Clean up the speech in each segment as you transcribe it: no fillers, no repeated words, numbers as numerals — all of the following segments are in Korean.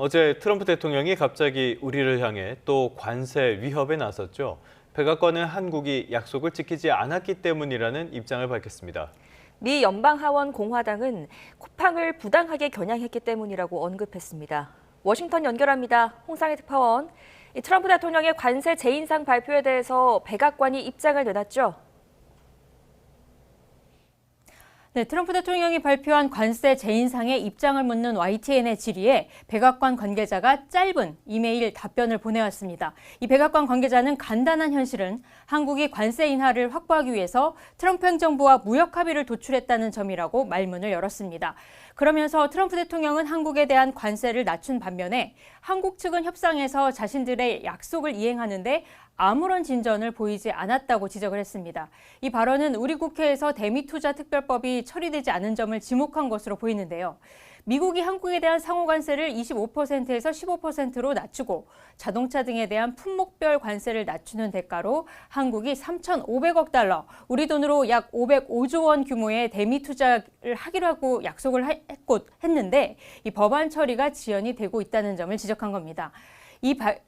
어제 트럼프 대통령이 갑자기 우리를 향해 또 관세 위협에 나섰죠. 백악관은 한국이 약속을 지키지 않았기 때문이라는 입장을 밝혔습니다. 미 연방하원 공화당은 쿠팡을 부당하게 겨냥했기 때문이라고 언급했습니다. 워싱턴 연결합니다. 홍상희 특파원. 트럼프 대통령의 관세 재인상 발표에 대해서 백악관이 입장을 내놨죠. 네, 트럼프 대통령이 발표한 관세 재인상의 입장을 묻는 YTN의 질의에 백악관 관계자가 짧은 이메일 답변을 보내왔습니다. 이 백악관 관계자는 간단한 현실은 한국이 관세 인하를 확보하기 위해서 트럼프 행정부와 무역 합의를 도출했다는 점이라고 말문을 열었습니다. 그러면서 트럼프 대통령은 한국에 대한 관세를 낮춘 반면에 한국 측은 협상에서 자신들의 약속을 이행하는데 아무런 진전을 보이지 않았다고 지적을 했습니다. 이 발언은 우리 국회에서 대미투자 특별법이 처리되지 않은 점을 지목한 것으로 보이는데요. 미국이 한국에 대한 상호관세를 25%에서 15%로 낮추고 자동차 등에 대한 품목별 관세를 낮추는 대가로 한국이 3,500억 달러, 우리 돈으로 약 505조 원 규모의 대미투자를 하기로 하고 약속을 했는데 이 법안 처리가 지연이 되고 있다는 점을 지적한 겁니다.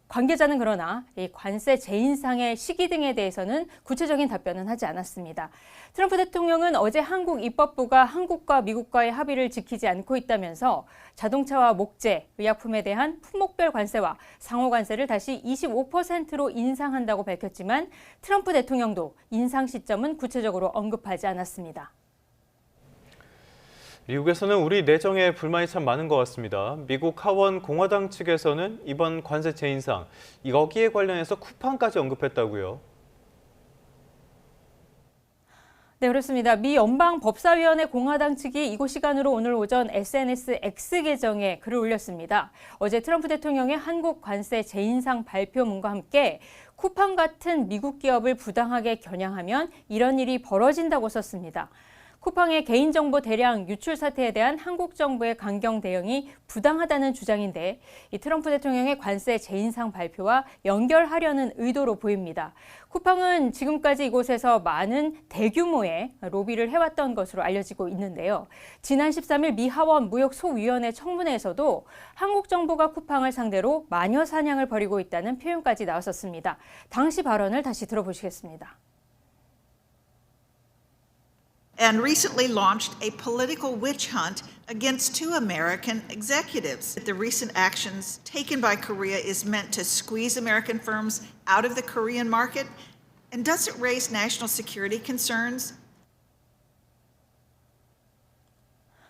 관계자는 그러나 이 관세 재인상의 시기 등에 대해서는 구체적인 답변은 하지 않았습니다. 트럼프 대통령은 어제 한국 입법부가 한국과 미국과의 합의를 지키지 않고 있다면서 자동차와 목재, 의약품에 대한 품목별 관세와 상호관세를 다시 25%로 인상한다고 밝혔지만 트럼프 대통령도 인상 시점은 구체적으로 언급하지 않았습니다. 미국에서는 우리 내정에 불만이 참 많은 것 같습니다. 미국 하원 공화당 측에서는 이번 관세 재인상, 여기에 관련해서 쿠팡까지 언급했다고요. 네, 그렇습니다. 미 연방법사위원회 공화당 측이 이곳 시간으로 오늘 오전 SNS X 계정에 글을 올렸습니다. 어제 트럼프 대통령의 한국 관세 재인상 발표문과 함께 쿠팡 같은 미국 기업을 부당하게 겨냥하면 이런 일이 벌어진다고 썼습니다. 쿠팡의 개인정보 대량 유출 사태에 대한 한국 정부의 강경 대응이 부당하다는 주장인데 이 트럼프 대통령의 관세 재인상 발표와 연결하려는 의도로 보입니다. 쿠팡은 지금까지 이곳에서 많은 대규모의 로비를 해왔던 것으로 알려지고 있는데요. 지난 13일 미 하원 무역소위원회 청문회에서도 한국 정부가 쿠팡을 상대로 마녀 사냥을 벌이고 있다는 표현까지 나왔었습니다. 당시 발언을 다시 들어보시겠습니다. And recently launched a political witch hunt against two American executives. The recent actions taken by Korea is meant to squeeze American firms out of the Korean market. And does it raise national security concerns?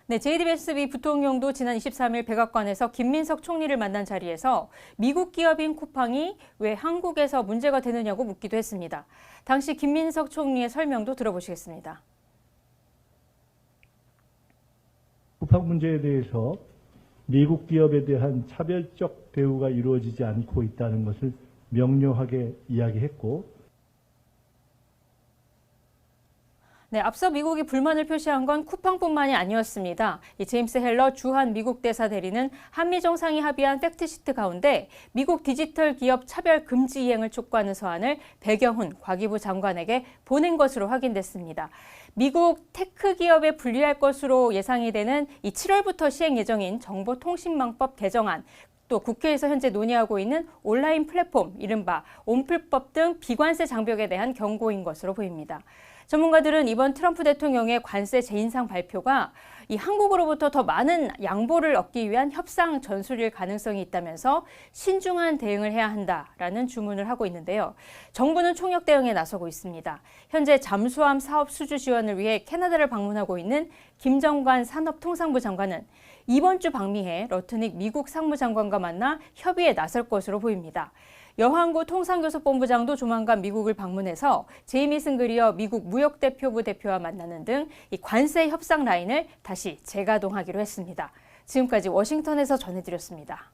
네, JDBS 미 부통령도 지난 23일 백악관에서 김민석 총리를 만난 자리에서 미국 기업인 쿠팡이 왜 한국에서 문제가 되느냐고 묻기도 했습니다. 당시 김민석 총리의 설명도 들어보시겠습니다. 쿠팡 문제에 대해서 미국 기업에 대한 차별적 대우가 이루어지지 않고 있다는 것을 명료하게 이야기했고, 네, 앞서 미국이 불만을 표시한 건 쿠팡뿐만이 아니었습니다. 이 제임스 헬러 주한 미국 대사 대리는 한미 정상이 합의한 팩트시트 가운데 미국 디지털 기업 차별 금지 이행을 촉구하는 서한을 배경훈 과기부 장관에게 보낸 것으로 확인됐습니다. 미국 테크 기업에 분리할 것으로 예상이 되는 이 7월부터 시행 예정인 정보통신망법 개정안, 또 국회에서 현재 논의하고 있는 온라인 플랫폼, 이른바 온플법 등 비관세 장벽에 대한 경고인 것으로 보입니다. 전문가들은 이번 트럼프 대통령의 관세 재인상 발표가 이 한국으로부터 더 많은 양보를 얻기 위한 협상 전술일 가능성이 있다면서 신중한 대응을 해야 한다라는 주문을 하고 있는데요. 정부는 총력 대응에 나서고 있습니다. 현재 잠수함 사업 수주 지원을 위해 캐나다를 방문하고 있는 김정관 산업통상부 장관은 이번 주 방미해 러트닉 미국 상무장관과 만나 협의에 나설 것으로 보입니다. 여한구 통상교섭본부장도 조만간 미국을 방문해서 제이미 승그리어 미국 무역대표부 대표와 만나는 등 이 관세 협상 라인을 다시 재가동하기로 했습니다. 지금까지 워싱턴에서 전해드렸습니다.